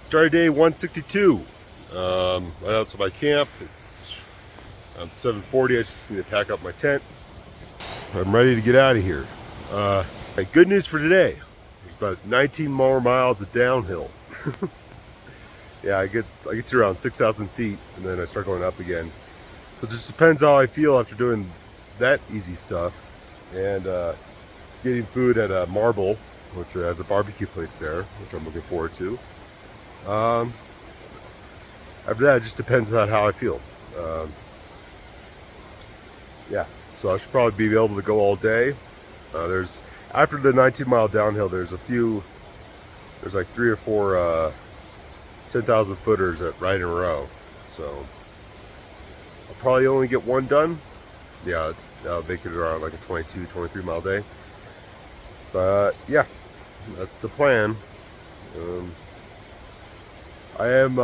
Started day 162. Right outside my camp. It's around 7:40. I just need to pack up my tent. I'm ready to get out of here. Good news for today. There's about 19 more miles of downhill. Yeah, I get to around 6,000 feet, and then I start going up again. So it just depends how I feel after doing that easy stuff, and getting food at Marble, which has a barbecue place there, which I'm looking forward to. After that, it just depends on how I feel. Yeah, so I should probably be able to go all day. After the 19-mile downhill, there's like 3 or 4 10,000 footers right in a row. So I'll probably only get one done. Yeah, I'll make it around like a 22, 23 mile day. But yeah, that's the plan. I am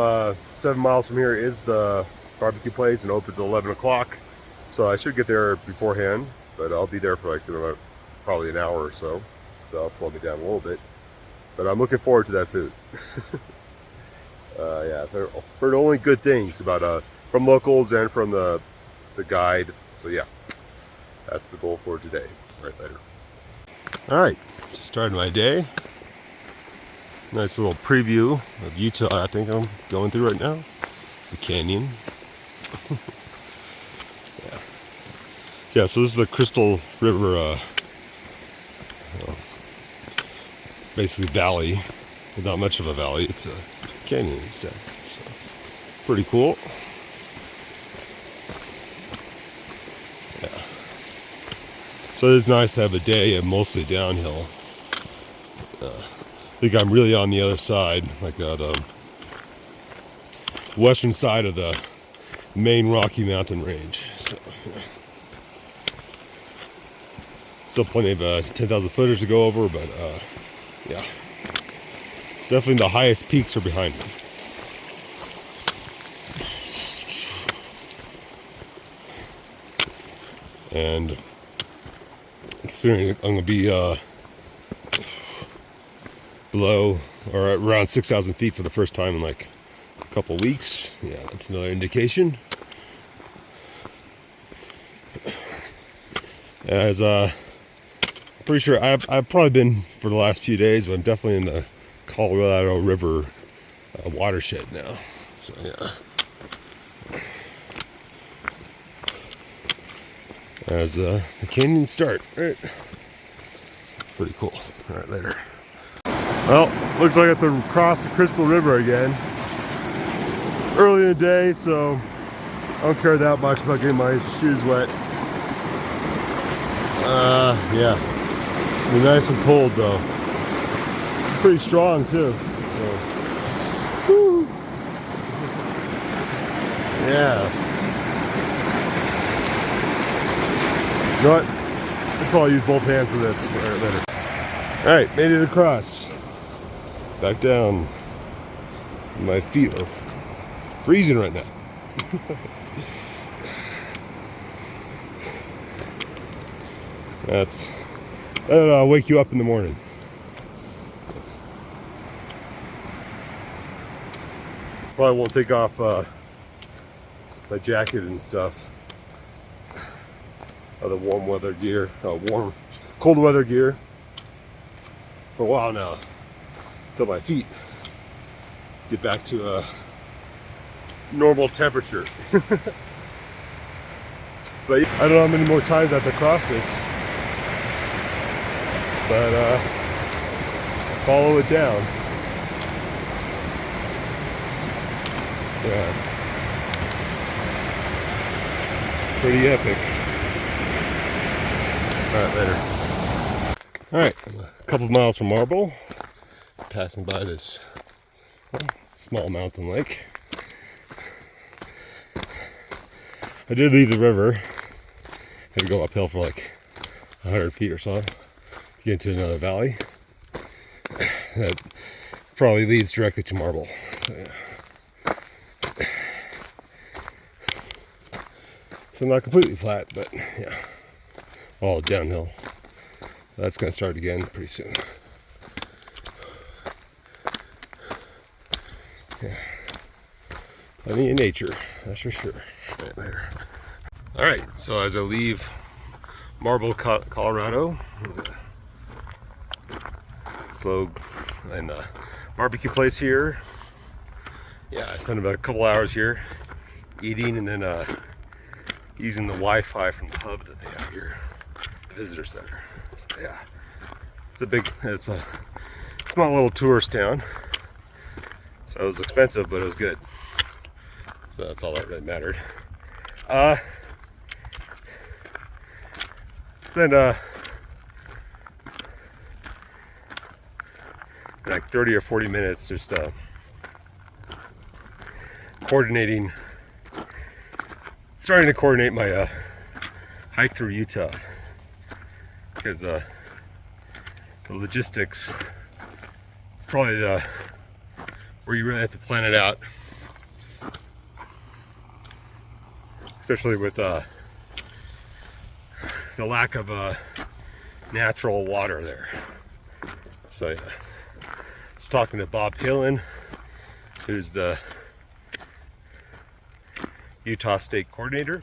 7 miles from here is the barbecue place, and opens at 11 o'clock. So I should get there beforehand, but I'll be there for like probably an hour or so. So that'll slow me down a little bit. But I'm looking forward to that food. Yeah, I've heard only good things about from locals and from the guide. So yeah, that's the goal for today. Right later. All right, just started my day. Nice little preview of Utah. I think I'm going through right now. The canyon. Yeah, so this is the Crystal River, basically valley. It's not much of a valley, it's a canyon instead. So, pretty cool. Yeah. So it is nice to have a day of mostly downhill. I think I'm really on the other side, like the western side of the main Rocky Mountain range. So, yeah. Still plenty of 10,000 footers to go over, but yeah, definitely the highest peaks are behind me. And considering I'm going to be below or around 6,000 feet for the first time in like a couple weeks, yeah, that's another indication. As pretty sure I've probably been for the last few days, but I'm definitely in the Colorado River watershed now. So yeah. As the canyons start, right? Pretty cool. All right, later. Well, looks like I have to cross the Crystal River again. Early in the day, so I don't care that much about getting my shoes wet. Yeah. It's gonna be nice and cold though. Pretty strong too. So, whew. Yeah. You know what? I'll probably use both hands for this. All right, later. All right, made it across. Back down. My feet are freezing right now. That'll wake you up in the morning. Probably won't take off my jacket and stuff. The warm weather gear, cold weather gear for a while now, until my feet get back to a normal temperature. But I don't know how many more times I have to cross this, but follow it down. Yeah, it's pretty epic. Alright, later. Alright, a couple miles from Marble, passing by this small mountain lake. I did leave the river. Had to go uphill for like 100 feet or so to get into another valley. That probably leads directly to Marble. So, yeah. So not completely flat, but yeah. All downhill. That's going to start again pretty soon. Yeah. Plenty of nature, that's for sure. Right there. All right, so as I leave Marble, Colorado, slow and barbecue place here. Yeah, I spent about a couple hours here eating and then using the Wi-Fi from the hub that they have here, the visitor center. So yeah, it's a small little tourist town. So it was expensive, but it was good. So that's all that really mattered. Then like 30 or 40 minutes just starting to coordinate my hike through Utah, because the logistics is probably where you really have to plan it out, especially with the lack of natural water there. So yeah, I was talking to Bob Halen, who's the Utah State Coordinator,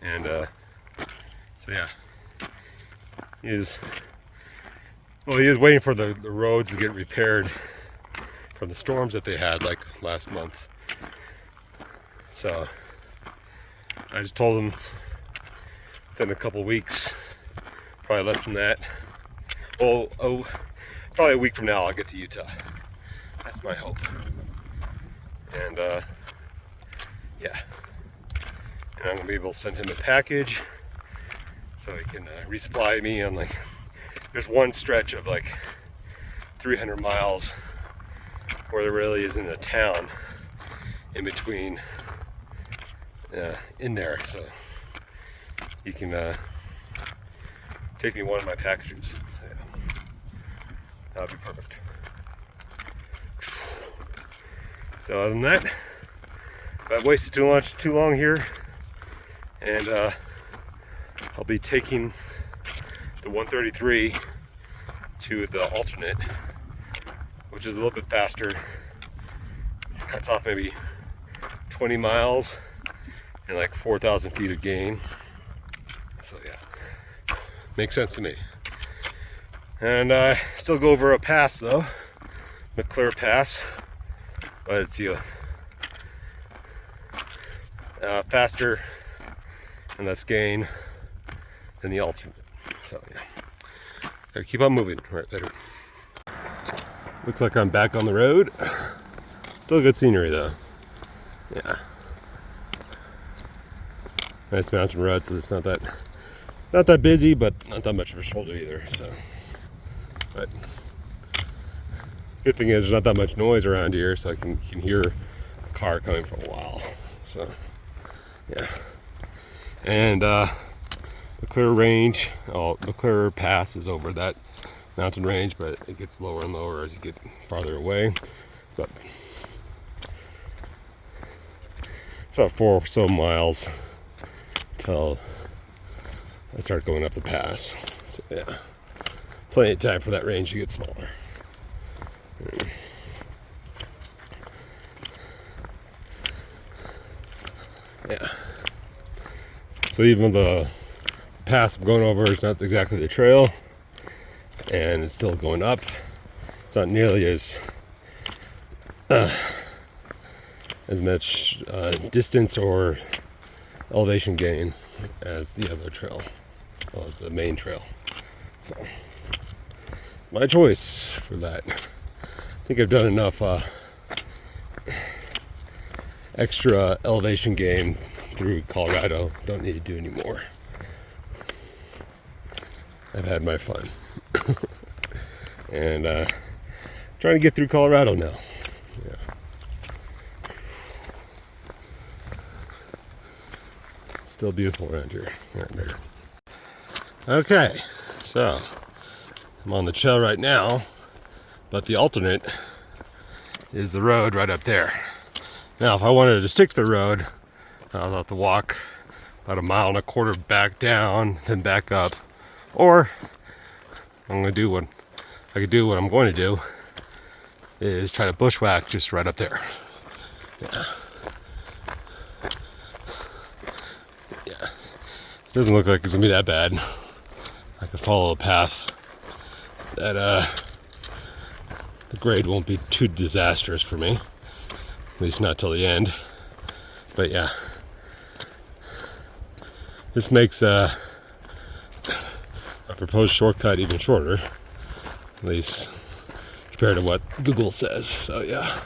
and so yeah, he is waiting for the roads to get repaired from the storms that they had like last month. So I just told him within a couple weeks, probably less than that, probably a week from now I'll get to Utah. That's my hope. And yeah, and I'm gonna be able to send him a package so he can resupply me on, like, there's one stretch of like 300 miles where there really isn't a town in between in there, so you can take me one of my packages. So, yeah, that would be perfect. So other than that, I've wasted too long here, and I'll be taking the 133 to the alternate, which is a little bit faster. It cuts off maybe 20 miles and like 4,000 feet of gain. So yeah, makes sense to me. And still go over a pass though, McClure Pass, but it's faster and less gain than the alternate. So yeah, gotta keep on moving. Right later. Looks like I'm back on the road. Still good scenery though. Yeah, nice mountain road, so it's not that busy, but not that much of a shoulder either. So, but good thing is there's not that much noise around here, so I can hear a car coming for a while. So yeah, and McClure range, McClure Pass is over that mountain range, but it gets lower and lower as you get farther away. It's about 4 or so miles till I start going up the pass. So yeah, plenty of time for that range to get smaller. Yeah. So even the pass I'm going over is not exactly the trail, and it's still going up. It's not nearly as much distance or elevation gain as the other trail, well, as the main trail. So my choice for that. I think I've done enough extra elevation gain through Colorado. Don't need to do any more. I've had my fun. And trying to get through Colorado now. Yeah. Still beautiful around here. Right there. Okay, so I'm on the trail right now, but the alternate is the road right up there. Now, if I wanted to stick to the road, I'll have to walk about 1.25 miles back down, then back up. Or I could do what I'm going to do is try to bushwhack just right up there. Yeah. Yeah. Doesn't look like it's gonna be that bad. I could follow a path that the grade won't be too disastrous for me. At least not till the end. But yeah. This makes a proposed shortcut even shorter. At least compared to what Google says. So yeah.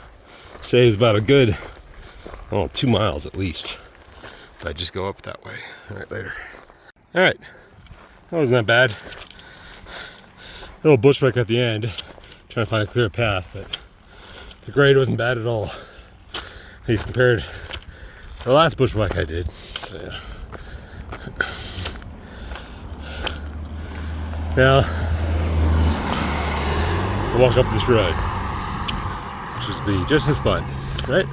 Saves about a good 2 miles at least. If I just go up that way. Alright, later. Alright. That wasn't that bad. A little bushwhack at the end. Trying to find a clear path, but the grade wasn't bad at all. At least compared to the last bushwhack I did. So yeah. Now, I'll walk up this road, which will be just as fun, right?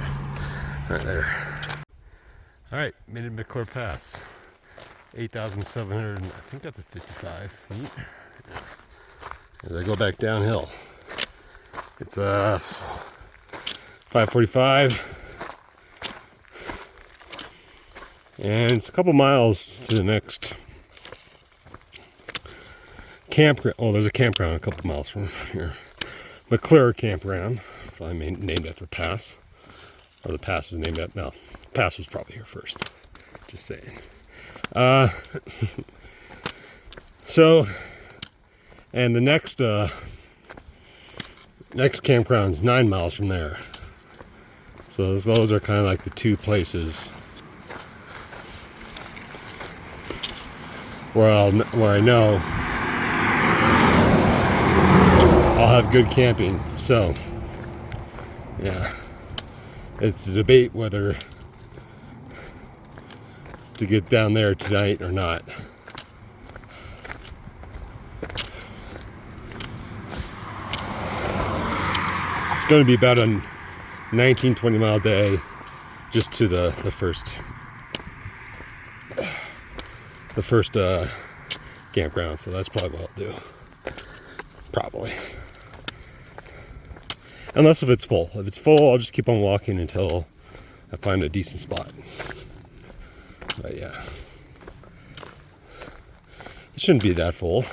Alright, later. Alright, made it McClure Pass. 8,700, I think that's a 55 feet. As I go back downhill. It's 5:45. And it's a couple miles to the next campground. Oh, there's a campground a couple miles from here. McClure campground. Probably named after pass. Or the pass is named after. No, the pass was probably here first. Just saying. So, and the next campground's 9 miles from there. So those are kind of like the two places where I know I'll have good camping. So yeah, it's a debate whether to get down there tonight or not. It's going to be about a 19-20 mile day just to the first campground, so that's probably what I'll do. Probably. Unless if it's full. If it's full, I'll just keep on walking until I find a decent spot. But yeah. It shouldn't be that full.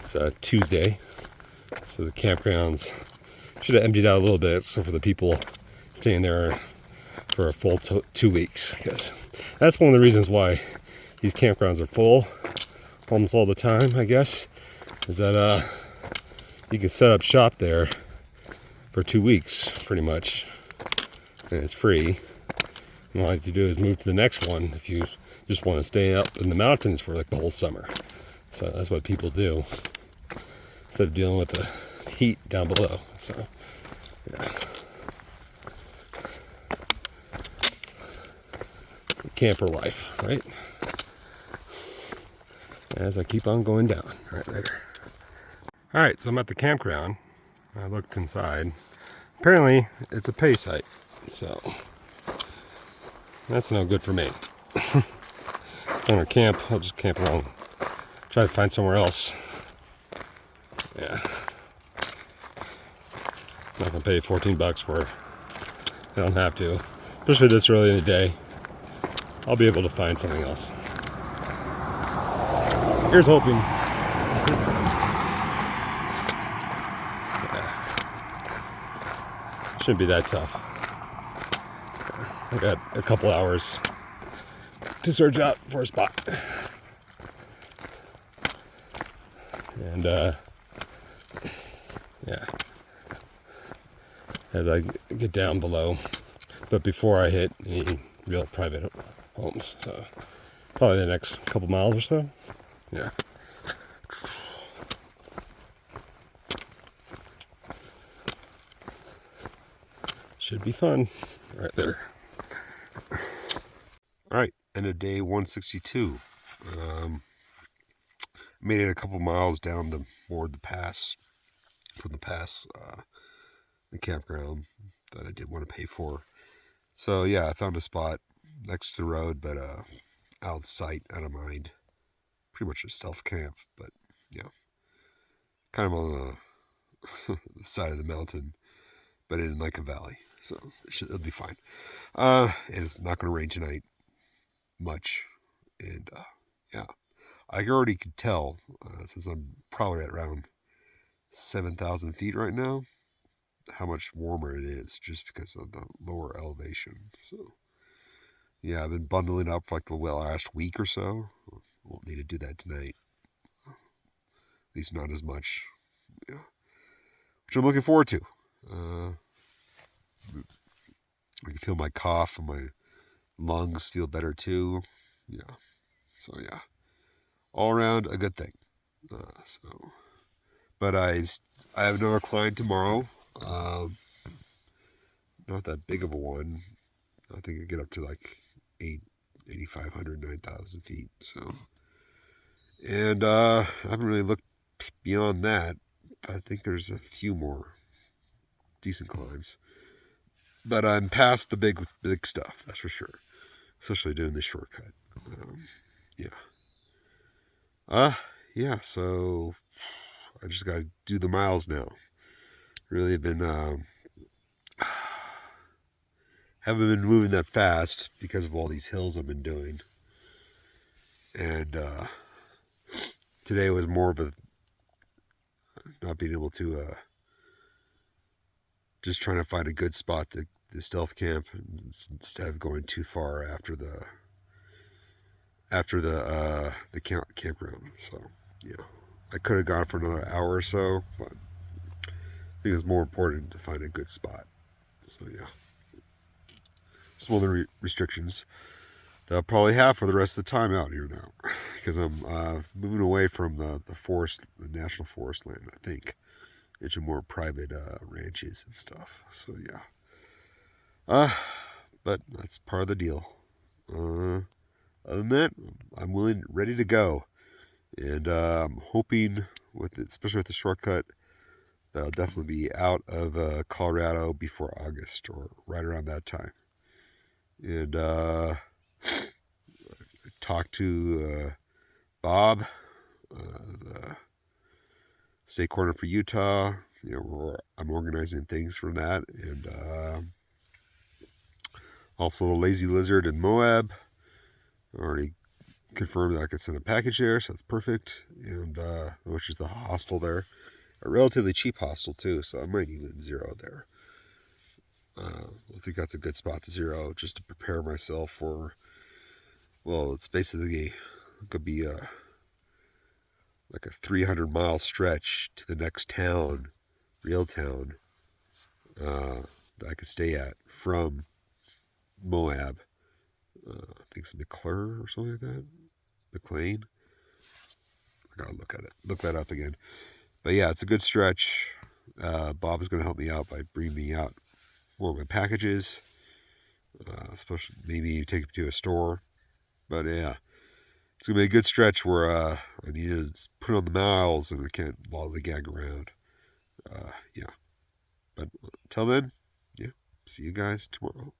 It's a Tuesday, so the campgrounds should have emptied out a little bit, so for the people staying there for a full 2 weeks, because that's one of the reasons why these campgrounds are full almost all the time, I guess, is that you can set up shop there for 2 weeks pretty much, and it's free. And all you have to do is move to the next one if you just want to stay up in the mountains for like the whole summer. So that's what people do instead of dealing with the heat down below. So yeah. Camper life, right? As I keep on going down. All right, later. All right, so I'm at the campground. I looked inside. Apparently, it's a pay site, so that's no good for me. If I want to camp, I'll just camp along. Try to find somewhere else. Yeah. I'm not gonna pay $14 for it. I don't have to. Especially this early in the day. I'll be able to find something else. Here's hoping. Yeah. Shouldn't be that tough. I got a couple hours to search out for a spot. And yeah, as I get down below, but before I hit any real private homes, so probably the next couple miles or so. Yeah. Should be fun. Right there. Alright, end of day 162. Made it a couple miles down toward the pass, from the pass, the campground that I did want to pay for. So yeah, I found a spot next to the road, but out of sight, out of mind. Pretty much a stealth camp, but yeah, kind of on the side of the mountain. but in like a valley, so it'll be fine. And it's not going to rain tonight much, and yeah, I already could tell since I'm probably at around 7,000 feet right now how much warmer it is just because of the lower elevation. So yeah, I've been bundling up for like the last week or so. Won't need to do that tonight. At least not as much. Yeah. Which I'm looking forward to. I can feel my cough and my lungs feel better too. Yeah. So yeah, all around a good thing. But I have another climb tomorrow. Not that big of a one. I think I get up to like 8,500, 9,000 feet. So, and I haven't really looked beyond that. I think there's a few more decent climbs. But I'm past the big stuff, that's for sure. Especially doing this shortcut. Yeah. Yeah, so I just got to do the miles now. Really have been, haven't been moving that fast because of all these hills I've been doing. And today was more of a not being able to, just trying to find a good spot to stealth camp instead of going too far after the campground. So yeah, I could have gone for another hour or so, but I think it's more important to find a good spot. So yeah, some other restrictions that I'll probably have for the rest of the time out here now, because I'm moving away from the forest, the national forest land. I think into more private ranches and stuff. So yeah, but that's part of the deal. Other than that, I'm ready to go, and I'm hoping especially with the shortcut, that I'll definitely be out of Colorado before August or right around that time. And talked to Bob, the state coroner for Utah. I'm organizing things from that, and also the Lazy Lizard in Moab. I already confirmed that I could send a package there, so that's perfect. And which is the hostel there, a relatively cheap hostel too, so I might even zero there. I think that's a good spot to zero, just to prepare myself for. Well, it's basically could be like a 300-mile stretch to the next town, real town, that I could stay at from Moab. I think it's McClure or something like that. McLean. I gotta look that up again. But yeah, it's a good stretch. Bob is gonna help me out by bringing me out more of my packages, especially maybe take it to a store. But yeah, it's gonna be a good stretch where I need to put on the miles and I can't lollygag around. Yeah. But until then, yeah, see you guys tomorrow.